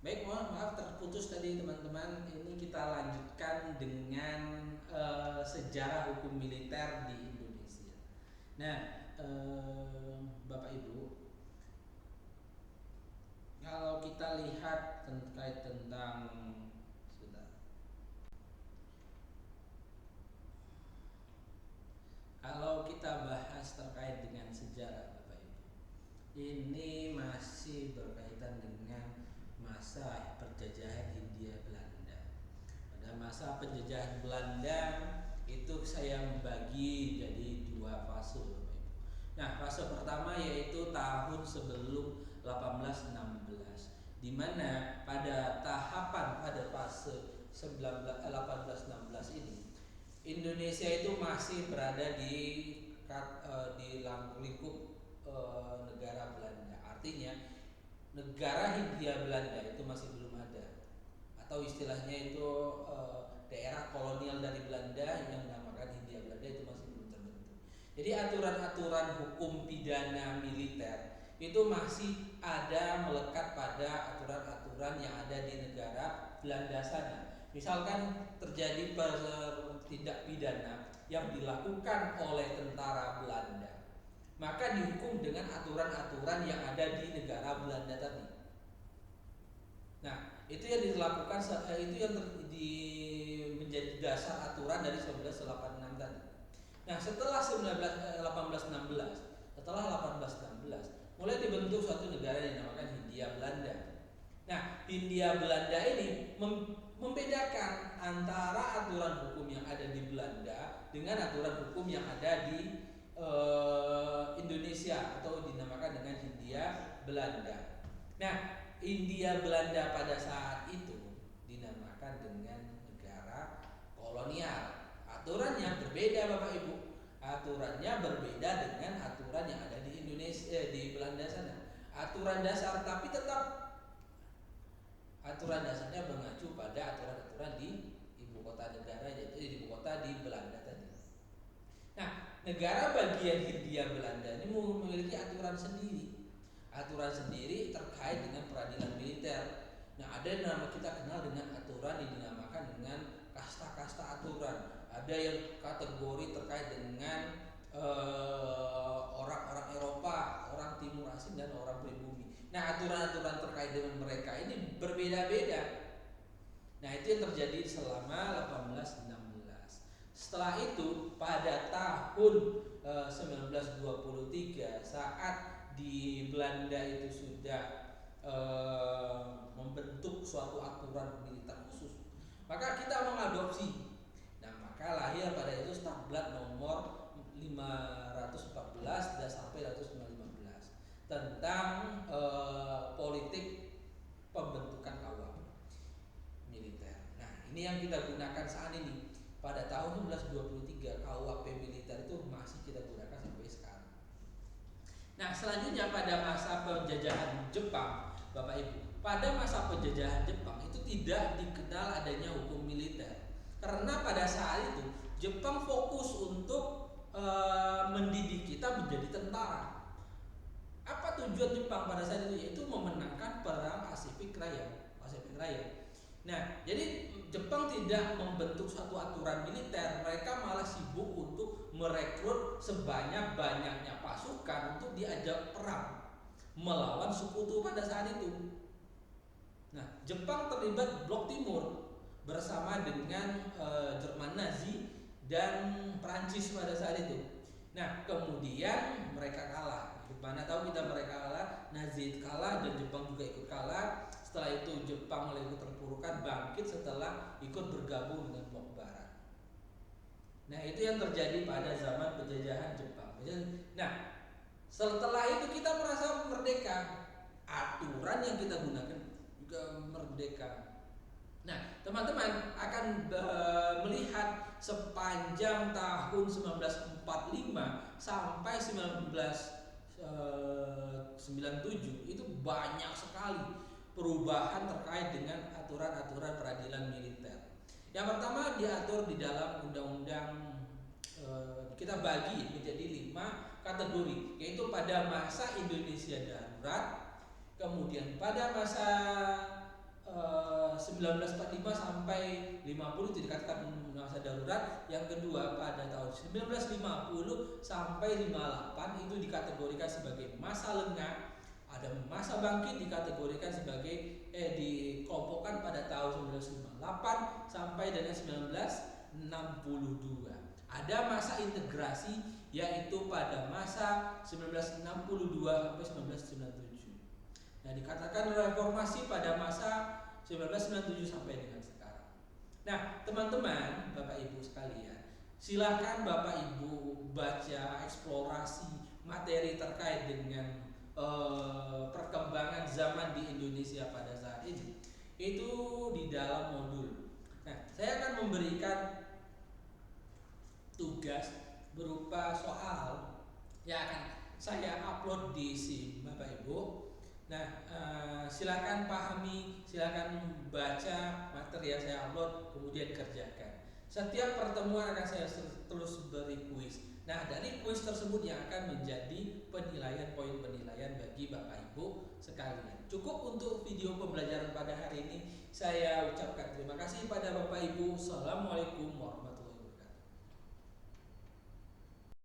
Baik, mohon maaf terputus tadi teman-teman. Ini kita lanjutkan dengan sejarah hukum militer di Indonesia. Nah, Bapak Ibu, kalau kita lihat terkait tentang sebentar. Kalau kita bahas terkait dengan sejarah Bapak Ibu, ini masih berkaitan dengan masa penjajahan Hindia Belanda. Pada masa penjajahan Belanda itu saya membagi jadi dua fase Bapak Ibu. Nah, fase pertama yaitu tahun sebelum 1816, di mana pada fase 1816 ini Indonesia itu masih berada di lingkup negara Belanda. Artinya negara Hindia Belanda itu masih belum ada, atau istilahnya itu daerah kolonial dari Belanda yang dinamakan Hindia Belanda itu masih belum terbentuk. Jadi aturan-aturan hukum pidana militer itu masih ada melekat pada aturan-aturan yang ada di negara Belanda sana. Misalkan terjadi tindak pidana yang dilakukan oleh tentara Belanda, maka dihukum dengan aturan-aturan yang ada di negara Belanda tadi. Nah, itu yang dilakukan itu yang menjadi dasar aturan dari 1986 tadi. Nah, setelah 1816, mulai dibentuk suatu negara yang dinamakan Hindia Belanda. Nah, Hindia Belanda ini membedakan antara aturan hukum yang ada di Belanda dengan aturan hukum yang ada di Indonesia atau dinamakan dengan Hindia Belanda. Nah, Hindia Belanda pada saat itu dinamakan dengan negara kolonial. Aturannya berbeda Bapak Ibu. Aturannya berbeda dengan aturan yang ada di Indonesia, di Belanda sana. Aturan dasar, tapi tetap aturan dasarnya mengacu pada aturan-aturan di ibu kota negara, yaitu di ibu kota di Belanda tadi. Nah, negara bagian Hindia Belanda ini memiliki aturan sendiri terkait dengan peradilan militer. Nah, ada yang kita kenal dengan aturan yang dinamakan dengan kasta-kasta aturan. Ada yang kategori terkait dengan orang-orang Eropa, orang Timur Asing dan orang pribumi. Nah, aturan-aturan terkait dengan mereka ini berbeda-beda. Nah, itu yang terjadi selama 1816. Setelah itu pada tahun 1923, saat di Belanda itu sudah membentuk suatu aturan militer khusus, maka kita mengadopsi. Nah, maka lahir pada itu Stablat nomor 514 dan sampai 515 tentang politik pembentukan KUHP militer. Nah, ini yang kita gunakan saat ini. Pada tahun 1923 KUHP militer itu masih kita gunakan sampai sekarang. Nah, selanjutnya pada masa penjajahan Jepang, Bapak Ibu, pada masa penjajahan Jepang itu tidak dikenal adanya hukum militer, karena pada saat itu Jepang fokus untuk mendidik kita menjadi tentara. Apa tujuan Jepang pada saat itu? Yaitu memenangkan perang Pasifik Raya. Nah, jadi Jepang tidak membentuk suatu aturan militer, mereka malah sibuk untuk merekrut sebanyak-banyaknya pasukan untuk diajak perang melawan sekutu pada saat itu. Nah, Jepang terlibat Blok Timur bersama dengan Jerman Nazi dan Prancis pada saat itu. Nah, kemudian mereka kalah. Mana tahu kita mereka kalah, Nazi kalah dan Jepang juga ikut kalah. Setelah itu Jepang mulai ikut terpurukan, bangkit setelah ikut bergabung dengan Blok Barat. Nah, itu yang terjadi pada zaman penjajahan Jepang. Nah, setelah itu kita merasa merdeka. Aturan yang kita gunakan juga merdeka. Nah, teman-teman akan melihat sepanjang tahun 1945 sampai 1997 itu banyak sekali perubahan terkait dengan aturan-aturan peradilan militer. Yang pertama diatur di dalam undang-undang, kita bagi menjadi 5 kategori, yaitu pada masa Indonesia darurat, kemudian pada masa 1945 sampai 50 itu dikatakan masa darurat. Yang kedua pada tahun 1950 sampai 58 itu dikategorikan sebagai masa lengah. Ada masa bangkit dikategorikan sebagai dikelompokkan pada tahun 1958 sampai dengan 1962. Ada masa integrasi yaitu pada masa 1962 sampai 1997. Nah, dikatakan reformasi pada masa 1997 sampai dengan sekarang. Nah, teman-teman, Bapak Ibu sekalian, silakan Bapak Ibu baca eksplorasi materi terkait dengan perkembangan zaman di Indonesia pada saat ini. Itu di dalam modul. Nah, saya akan memberikan tugas berupa soal yang akan saya upload di SIM Bapak Ibu. Nah, silakan pahami, silakan baca materi yang saya upload, kemudian kerjakan. Setiap pertemuan akan saya terus beri kuis. Nah, dari kuis tersebut yang akan menjadi penilaian, poin penilaian bagi Bapak Ibu sekalian. Cukup untuk video pembelajaran pada hari ini. Saya ucapkan terima kasih pada Bapak Ibu. Assalamualaikum warahmatullahi wabarakatuh.